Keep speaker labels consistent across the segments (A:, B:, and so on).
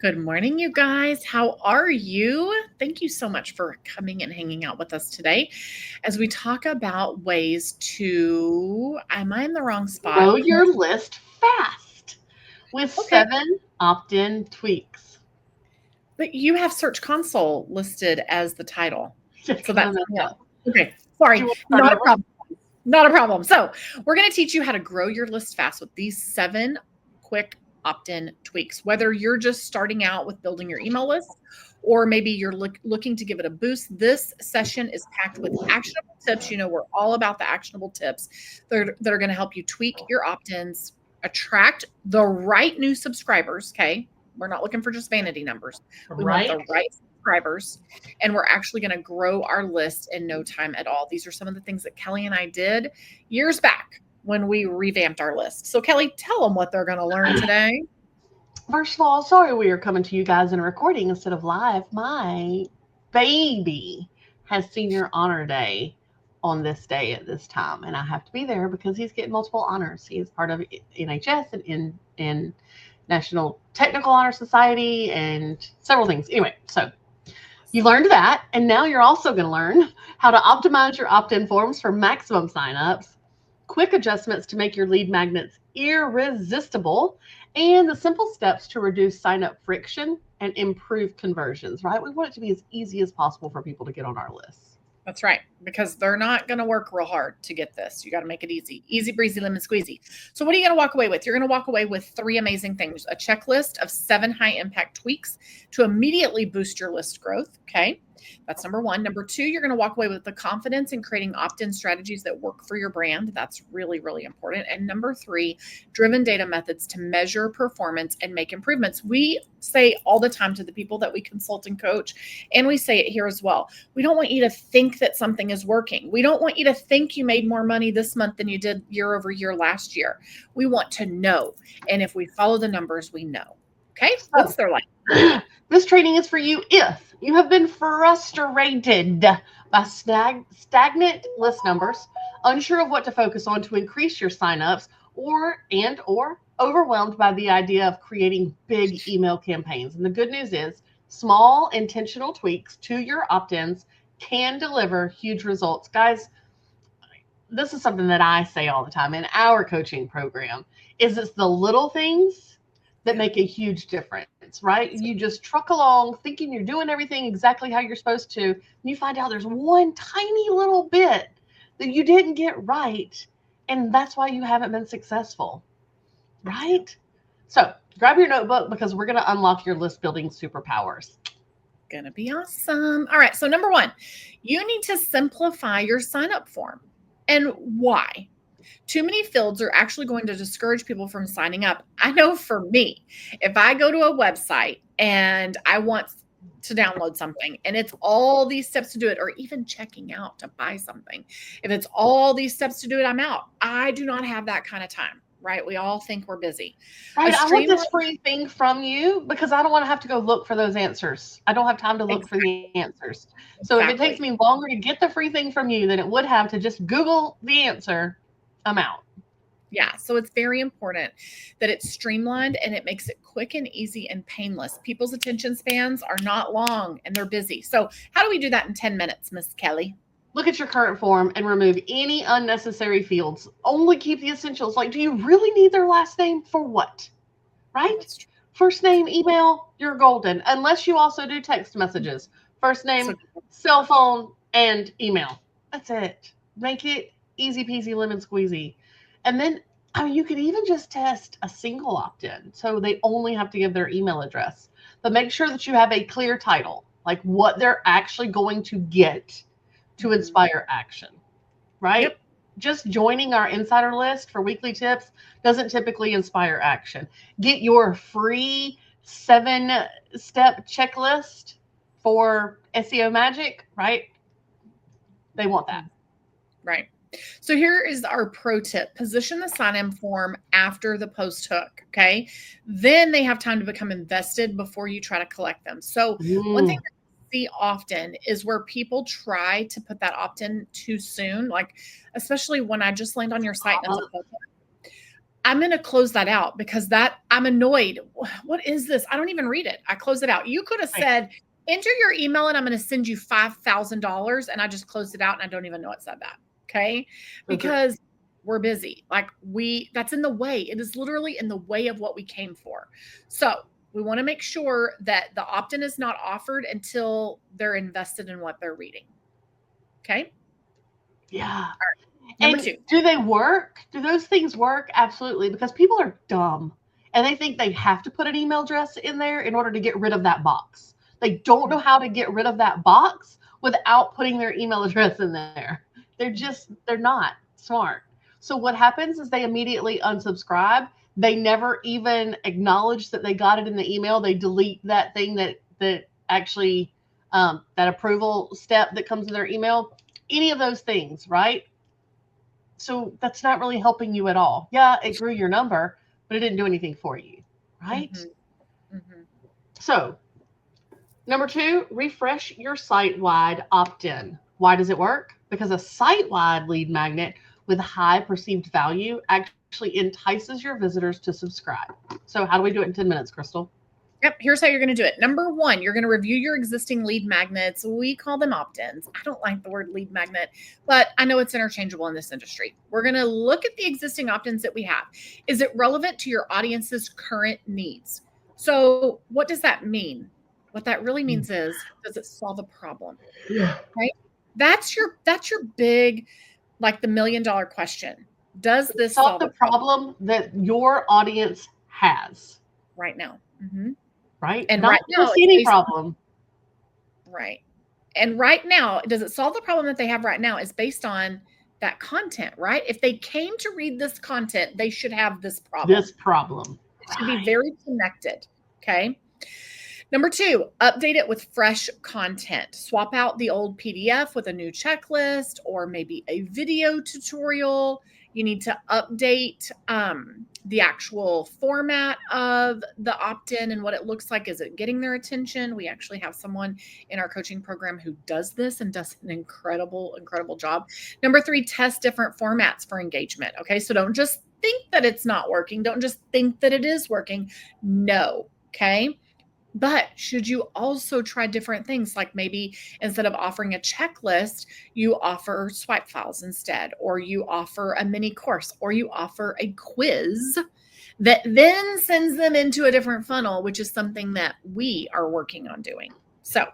A: Good morning, you guys. How are you? Thank you so much for coming and hanging out with us today as we talk about ways to, am I in the wrong spot?
B: Grow your list fast with 7 opt-in tweaks.
A: But you have Search Console listed as the title.
B: So that's
A: okay. Sorry, not a problem. Not a problem. So we're going to teach you how to grow your list fast with these 7 quick opt-in tweaks, whether you're just starting out with building your email list or maybe you're looking to give it a boost. This session is packed with actionable tips. You know, we're all about the actionable tips that are going to help you tweak your opt-ins, attract the right new subscribers. Okay. We're not looking for just vanity numbers. We want the right subscribers, and we're actually going to grow our list in no time at all. These are some of the things that Kelly and I did years back when we revamped our list. So Kelly, tell them what they're going to learn today.
B: First of all, sorry we are coming to you guys in a recording instead of live. My baby has senior honor day on this day at this time, and I have to be there because he's getting multiple honors. He is part of NHS and in National Technical Honor Society and several things. Anyway, so you learned that, and now you're also going to learn how to optimize your opt-in forms for maximum signups, quick adjustments to make your lead magnets irresistible, and the simple steps to reduce sign-up friction and improve conversions, right? We want it to be as easy as possible for people to get on our list.
A: That's right, because they're not going to work real hard to get this. You got to make it easy. Easy breezy, lemon squeezy. So what are you going to walk away with? You're going to walk away with 3 amazing things. A checklist of 7 high-impact tweaks to immediately boost your list growth, okay? That's number 1. Number 2, you're going to walk away with the confidence in creating opt-in strategies that work for your brand. That's really, really important. And number 3, driven data methods to measure performance and make improvements. We say all the time to the people that we consult and coach, and we say it here as well. We don't want you to think that something is working. We don't want you to think you made more money this month than you did year over year last year. We want to know. And if we follow the numbers, we know. Okay? What's their life?
B: This training is for you if you have been frustrated by stagnant list numbers, unsure of what to focus on to increase your signups, or overwhelmed by the idea of creating big email campaigns. And the good news is small intentional tweaks to your opt-ins can deliver huge results. Guys, this is something that I say all the time in our coaching program, is it's the little things that make a huge difference, right? You just truck along thinking you're doing everything exactly how you're supposed to, and you find out there's one tiny little bit that you didn't get right, and that's why you haven't been successful, right? So grab your notebook because we're going to unlock your list building superpowers.
A: Gonna be awesome. All right, so number 1, you need to simplify your sign-up form. And why? Too many fields are actually going to discourage people from signing up. I know for me, if I go to a website and I want to download something and it's all these steps to do it, or even checking out to buy something, if it's all these steps to do it, I'm out. I do not have that kind of time, right? We all think we're busy.
B: Right. I want this free thing from you because I don't want to have to go look for those answers. I don't have time to look for the answers. So if it takes me longer to get the free thing from you than it would have to just Google the answer, I'm out.
A: Yeah, so it's very important that it's streamlined and it makes it quick and easy and painless. People's attention spans are not long and they're busy. So how do we do that in 10 minutes, Miss Kelly?
B: Look at your current form and remove any unnecessary fields. Only keep the essentials. Like, do you really need their last name for what? Right? First name, email, you're golden. Unless you also do text messages. First name, cell phone, and email. That's it. Make it easy peasy lemon squeezy. And then you could even just test a single opt-in. So they only have to give their email address. But make sure that you have a clear title, like what they're actually going to get to inspire action, right? Yep. Just joining our insider list for weekly tips doesn't typically inspire action. Get your free 7-step checklist for SEO magic, right? They want that.
A: Right. So here is our pro tip. Position the sign-in form after the post hook, okay? Then they have time to become invested before you try to collect them. So one thing that I see often is where people try to put that opt-in too soon, like especially when I just land on your site and it's a post hook. I'm going to close that out because I'm annoyed. What is this? I don't even read it. I close it out. You could have said, enter your email and I'm going to send you $5,000. And I just closed it out and I don't even know it said that. Okay. Because we're busy. Like that's in the way. It is literally in the way of what we came for. So we want to make sure that the opt-in is not offered until they're invested in what they're reading. Okay.
B: Yeah.
A: Number 2.
B: Do they work? Do those things work? Absolutely. Because people are dumb and they think they have to put an email address in there in order to get rid of that box. They don't know how to get rid of that box without putting their email address in there. They're not smart. So what happens is they immediately unsubscribe. They never even acknowledge that they got it in the email. They delete that thing that actually, that approval step that comes in their email. Any of those things, right? So that's not really helping you at all. Yeah, it grew your number, but it didn't do anything for you, right? So number 2, refresh your site-wide opt-in. Why does it work? Because a site-wide lead magnet with high perceived value actually entices your visitors to subscribe. So how do we do it in 10 minutes, Crystal?
A: Yep. Here's how you're going to do it. Number 1, you're going to review your existing lead magnets. We call them opt-ins. I don't like the word lead magnet, but I know it's interchangeable in this industry. We're going to look at the existing opt-ins that we have. Is it relevant to your audience's current needs? So what does that mean? What that really means is, does it solve a problem?
B: Yeah.
A: Right? That's your big, like the $1 million question. Does this
B: solve the problem that your audience has
A: right now?
B: Right.
A: And
B: not
A: right now,
B: just any problem.
A: Right. And right now, does it solve the problem that they have right now is based on that content, right? If they came to read this content, they should have this problem.
B: It
A: should be very connected. Okay. Number 2, update it with fresh content. Swap out the old PDF with a new checklist or maybe a video tutorial. You need to update the actual format of the opt-in and what it looks like. Is it getting their attention? We actually have someone in our coaching program who does this and does an incredible, incredible job. Number 3, test different formats for engagement. Okay, so don't just think that it's not working. Don't just think that it is working. No, okay? But should you also try different things, like maybe instead of offering a checklist, you offer swipe files instead, or you offer a mini course, or you offer a quiz that then sends them into a different funnel, which is something that we are working on doing. So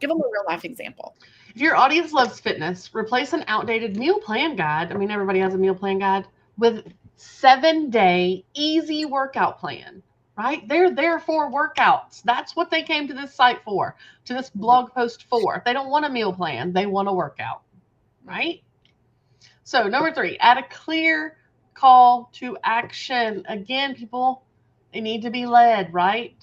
A: give them a real life example.
B: If your audience loves fitness, replace an outdated meal plan guide. I mean, everybody has a meal plan guide with 7-day easy workout plan. Right? They're there for workouts. That's what they came to this site for, to this blog post for. They don't want a meal plan. They want a workout. Right? So number 3, add a clear call to action. Again, people, they need to be led, right?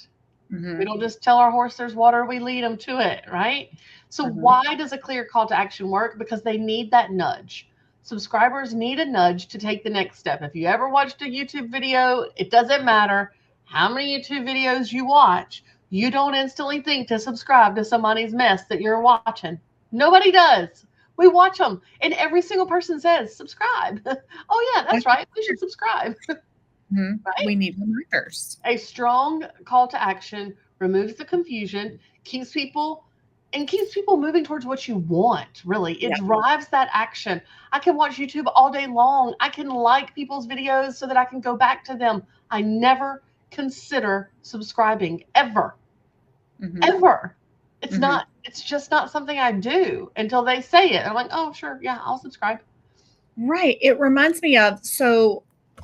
B: We don't just tell our horse there's water, we lead them to it, right? So why does a clear call to action work? Because they need that nudge. Subscribers need a nudge to take the next step. If you ever watched a YouTube video, it doesn't matter how many YouTube videos you watch, you don't instantly think to subscribe to somebody's mess that you're watching. Nobody does. We watch them, and every single person says, subscribe. Oh, yeah, that's right. We should subscribe.
A: Right? We need reminders.
B: A strong call to action removes the confusion, keeps people moving towards what you want, really. It drives that action. I can watch YouTube all day long. I can like people's videos so that I can go back to them. I never consider subscribing ever. It's just not something I do until they say it. I'm like, oh, sure. Yeah, I'll subscribe.
A: Right. It reminds me of, so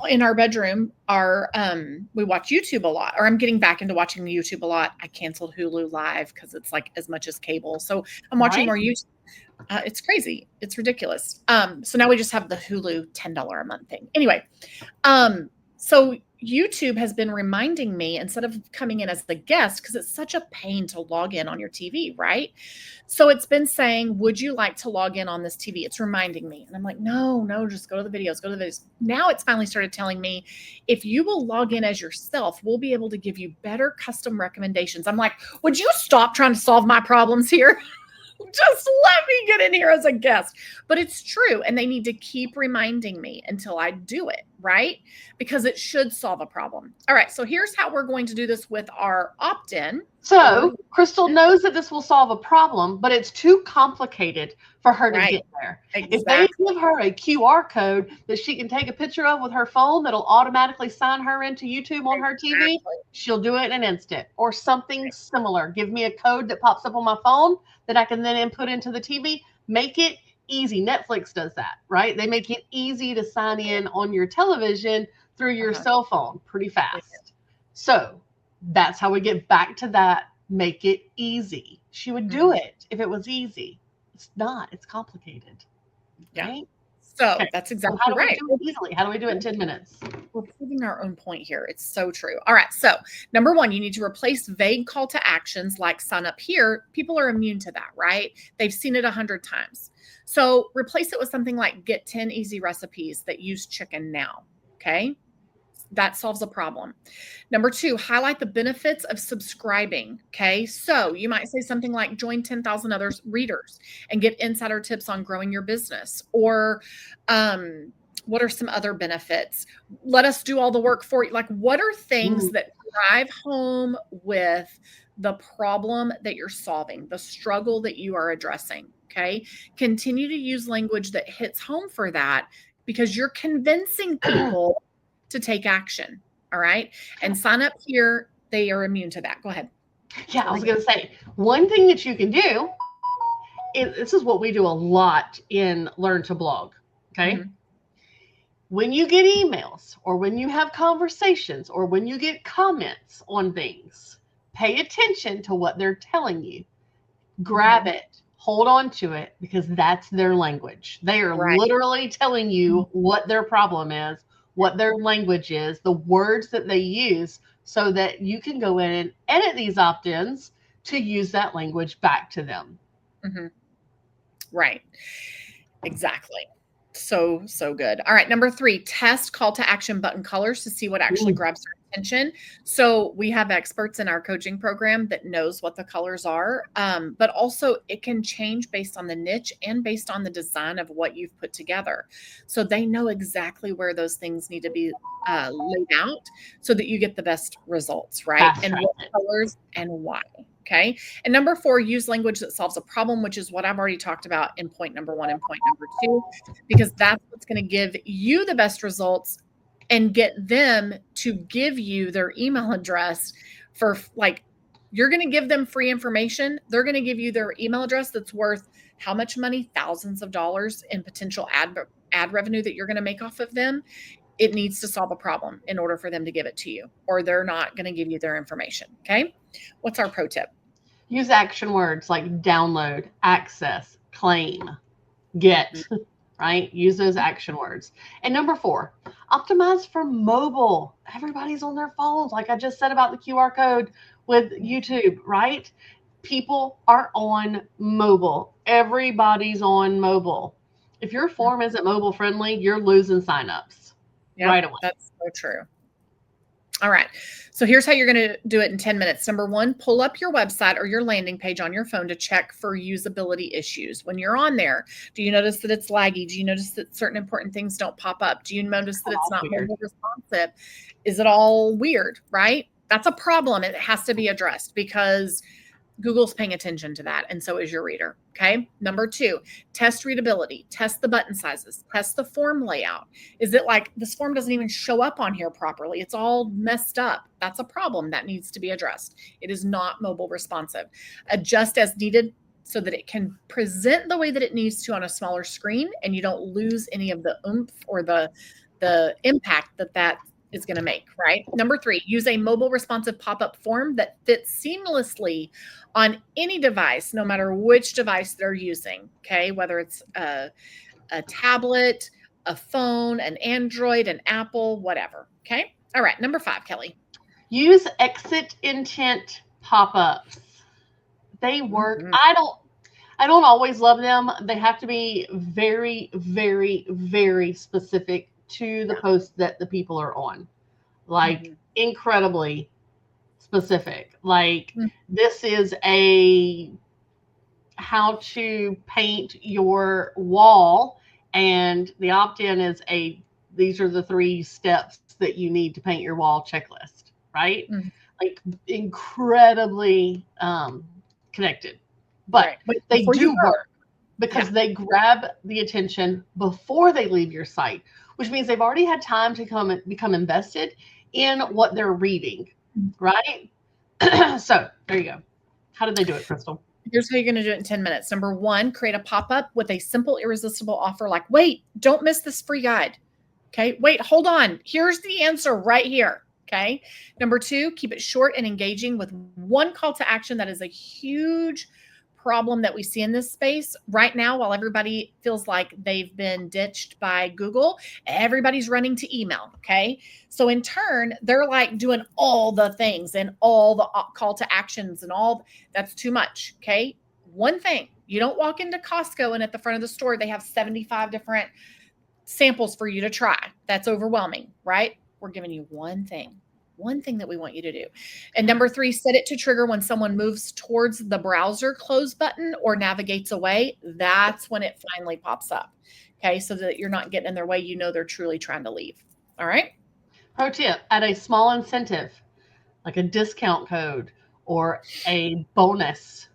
A: in our bedroom, we watch YouTube a lot, or I'm getting back into watching YouTube a lot. I canceled Hulu Live because it's like as much as cable. So I'm watching more YouTube. It's crazy. It's ridiculous. So now we just have the Hulu $10 a month thing. Anyway, So YouTube has been reminding me instead of coming in as the guest, because it's such a pain to log in on your TV, right? So it's been saying, would you like to log in on this TV? It's reminding me. And I'm like, no, just go to the videos, go to the videos. Now it's finally started telling me, if you will log in as yourself, we'll be able to give you better custom recommendations. I'm like, would you stop trying to solve my problems here? Just let me get in here as a guest. But it's true. And they need to keep reminding me until I do it, right? Because it should solve a problem. All right. So here's how we're going to do this with our opt-in.
B: So Crystal knows that this will solve a problem, but it's too complicated for her to get there.
A: Exactly.
B: If they give her a QR code that she can take a picture of with her phone that'll automatically sign her into YouTube on her TV, she'll do it in an instant, or something similar. Give me a code that pops up on my phone that I can then input into the TV. Make it easy. Netflix does that, right? They make it easy to sign in on your television through your cell phone pretty fast. So that's how we get back to that. Make it easy. She would do it if it was easy. It's not. It's complicated.
A: Yeah.
B: Right?
A: So that's exactly
B: how do
A: right.
B: We do it easily? How do we do it in 10 minutes?
A: We're proving our own point here. It's so true. All right. So number one, you need to replace vague call to actions like sign up here. People are immune to that, right? They've seen it 100 times. So replace it with something like get 10 easy recipes that use chicken now. Okay. That solves a problem. Number two, highlight the benefits of subscribing. Okay. So you might say something like join 10,000 other readers and get insider tips on growing your business. Or what are some other benefits? Let us do all the work for you. Like, what are things that drive home with the problem that you're solving, the struggle that you are addressing? Okay. Continue to use language that hits home for that, because you're convincing people to take action. All right. And sign up here. They are immune to that. Go ahead.
B: Yeah, I was going to say, one thing that you can do is, this is what we do a lot in Learn to Blog. Okay. When you get emails, or when you have conversations, or when you get comments on things, pay attention to what they're telling you. Grab it, hold on to it, because that's their language. They are literally telling you what their problem is, what their language is, the words that they use, so that you can go in and edit these opt-ins to use that language back to them.
A: Right. Exactly. So good. All right. Number three, test call to action button colors to see what actually grabs their attention. So we have experts in our coaching program that knows what the colors are, but also it can change based on the niche and based on the design of what you've put together. So they know exactly where those things need to be laid out so that you get the best results, right? And what colors and why. Okay. And number four, use language that solves a problem, which is what I've already talked about in point number one and point number two, because that's what's going to give you the best results and get them to give you their email address for, like, you're going to give them free information. They're going to give you their email address that's worth how much money? Thousands of dollars in potential ad revenue that you're going to make off of them. It needs to solve a problem in order for them to give it to you, or they're not going to give you their information. Okay. What's our pro tip?
B: Use action words like download, access, claim, get, right? Use those action words. And number four, optimize for mobile. Everybody's on their phones. Like I just said about the QR code with YouTube, right? People are on mobile. Everybody's on mobile. If your form isn't mobile friendly, you're losing signups right away.
A: That's so true. All right. So here's how you're going to do it in 10 minutes. Number one, pull up your website or your landing page on your phone to check for usability issues. When you're on there, do you notice that it's laggy? Do you notice that certain important things don't pop up? Do you notice that it's not mobile responsive? Is it all weird, right? That's a problem. It has to be addressed because Google's paying attention to that, and so is your reader. Okay. Number two, test readability, test the button sizes, test the form layout. Is it like this form doesn't even show up on here properly? It's all messed up. That's a problem that needs to be addressed. It is not mobile responsive. Adjust as needed so that it can present the way that it needs to on a smaller screen, and you don't lose any of the oomph or the impact that is going to make, right? Number three, use a mobile responsive pop-up form that fits seamlessly on any device, no matter which device they're using. Okay. Whether it's a tablet, a phone, an Android, an Apple, whatever. Okay. All right. Number 5, Kelly.
B: Use exit intent pop-ups. They work.
A: Mhm.
B: I don't always love them. They have to be very, very, very specific to the post that the people are on. Like incredibly specific. Like this is a how to paint your wall, and the opt-in is these are the 3 steps that you need to paint your wall checklist, right? Like incredibly connected, but they do work because they grab the attention before they leave your site, which means they've already had time to become invested in what they're reading, right? So there you go. How did they do it, Crystal?
A: Here's how you're going to do it in 10 minutes. Number 1, create a pop-up with a simple, irresistible offer like, wait, don't miss this free guide. Okay. Wait, hold on. Here's the answer right here. Okay. Number 2, keep it short and engaging with one call to action. That is a huge problem that we see in this space right now. While everybody feels like they've been ditched by Google, everybody's running to email. Okay. So in turn, they're like doing all the things and all the call to actions and all that's too much. Okay. One thing, you don't walk into Costco and at the front of the store, they have 75 different samples for you to try. That's overwhelming, right? We're giving you one thing that we want you to do. And number 3, set it to trigger when someone moves towards the browser close button or navigates away. That's when it finally pops up. Okay. So that you're not getting in their way. You know, they're truly trying to leave. All right.
B: Pro tip, add a small incentive, like a discount code or a bonus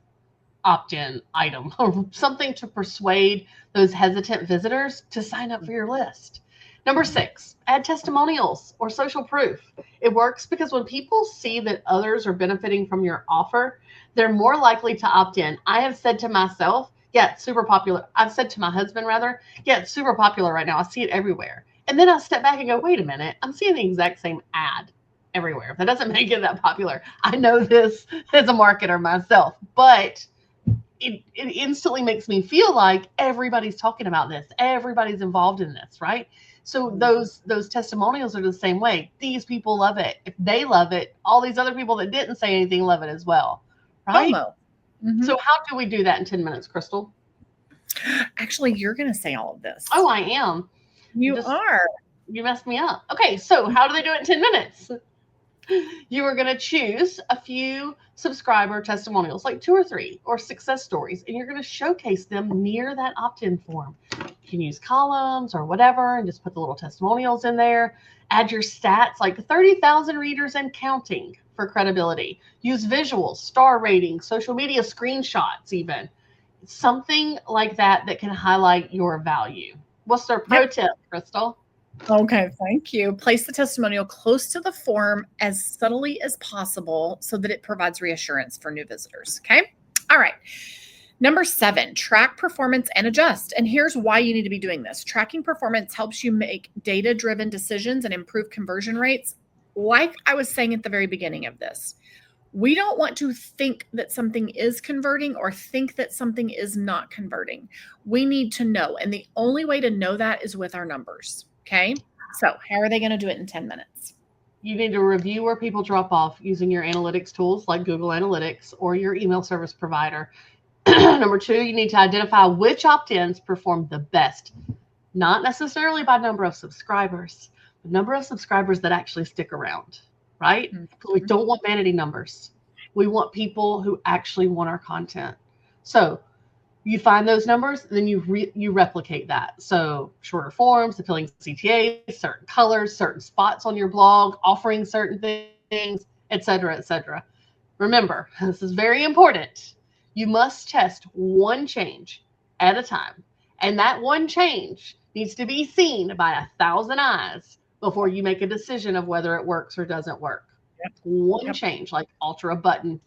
B: opt-in item or something to persuade those hesitant visitors to sign up for your list. Number 6, add testimonials or social proof. It works because when people see that others are benefiting from your offer, they're more likely to opt in. I have said to myself, yeah, it's super popular. I've said to my husband, rather, yeah, it's super popular right now. I see it everywhere. And then I step back and go, wait a minute, I'm seeing the exact same ad everywhere. That doesn't make it that popular. I know this as a marketer myself, but it instantly makes me feel like everybody's talking about this. Everybody's involved in this, right? So those testimonials are the same way. These people love it. If they love it, all these other people that didn't say anything love it as well, right? So how do we do that in 10 minutes, Crystal?
A: Actually, you're going to say all of this.
B: Oh, I am.
A: You are.
B: You messed me up. Okay, so how do they do it in 10 minutes? You are going to choose a few subscriber testimonials, like 2 or 3, or success stories, and you're going to showcase them near that opt-in form. You can use columns or whatever and just put the little testimonials in there. Add your stats, like 30,000 readers and counting for credibility. Use visuals, star ratings, social media screenshots even. Something like that that can highlight your value. What's their pro tip, Crystal?
A: Okay, thank you. Place the testimonial close to the form as subtly as possible so that it provides reassurance for new visitors. Okay. All right. Number 7, track performance and adjust. And here's why you need to be doing this. Tracking performance helps you make data-driven decisions and improve conversion rates. Like I was saying at the very beginning of this, we don't want to think that something is converting or think that something is not converting. We need to know. And the only way to know that is with our numbers. Okay. So how are they going to do it in 10 minutes?
B: You need to review where people drop off using your analytics tools like Google Analytics or your email service provider. Number 2, you need to identify which opt-ins perform the best, not necessarily by number of subscribers, but number of subscribers that actually stick around, right? We don't want vanity numbers. We want people who actually want our content. So you find those numbers, then you replicate that. So shorter forms, appealing CTAs, certain colors, certain spots on your blog, offering certain things, et cetera, et cetera. Remember, this is very important. You must test one change at a time. And that one change needs to be seen by 1,000 eyes before you make a decision of whether it works or doesn't work. One change, like alter a button,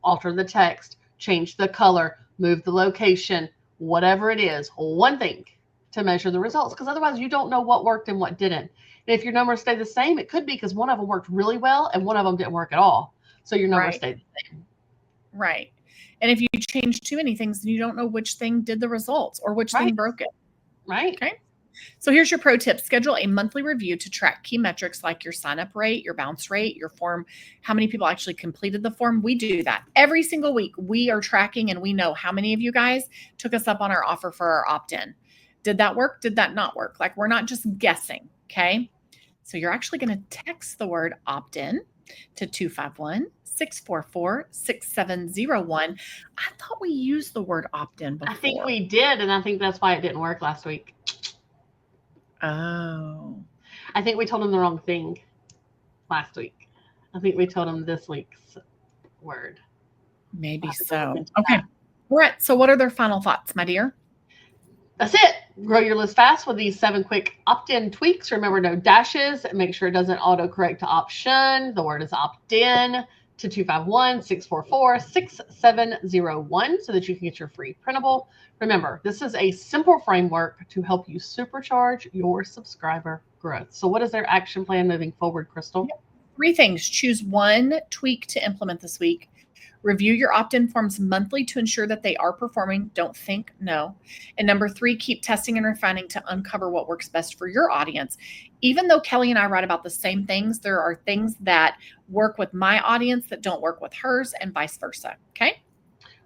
B: alter the text, change the color, move the location, whatever it is, one thing to measure the results. Because otherwise you don't know what worked and what didn't. And if your numbers stay the same, it could be because one of them worked really well and one of them didn't work at all. So your numbers stayed the same.
A: Right. And if you change too many things, then you don't know which thing did the results or which thing broke it.
B: Right.
A: Okay. So here's your pro tip. Schedule a monthly review to track key metrics like your sign up rate, your bounce rate, your form, how many people actually completed the form. We do that every single week. We are tracking and we know how many of you guys took us up on our offer for our opt-in. Did that work? Did that not work? Like, we're not just guessing. Okay. So you're actually going to text the word opt-in to 251-644-6701. I thought we used the word opt-in before.
B: I think we did, and I think that's why it didn't work last week.
A: Oh.
B: I think we told them the wrong thing last week. I think we told them this week's word.
A: Maybe so. Okay. All right. So what are their final thoughts, my dear?
B: That's it. Grow your list fast with these 7 quick opt-in tweaks. Remember, no dashes. Make sure it doesn't autocorrect to option. The word is opt-in to 251-644-6701 so that you can get your free printable. Remember, this is a simple framework to help you supercharge your subscriber growth. So what is their action plan moving forward, Crystal?
A: 3 things. Choose 1 tweak to implement this week. Review your opt-in forms monthly to ensure that they are performing. Don't think no. And number 3, keep testing and refining to uncover what works best for your audience. Even though Kelly and I write about the same things, there are things that work with my audience that don't work with hers and vice versa. Okay?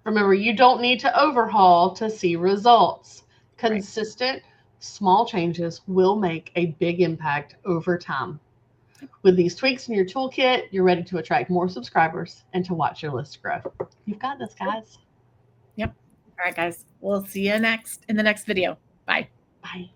B: Remember, you don't need to overhaul to see results. Consistent, small changes will make a big impact over time. With these tweaks in your toolkit, you're ready to attract more subscribers and to watch your list grow. You've got this, guys.
A: Yep. All right, guys. We'll see you in the next video. Bye.
B: Bye.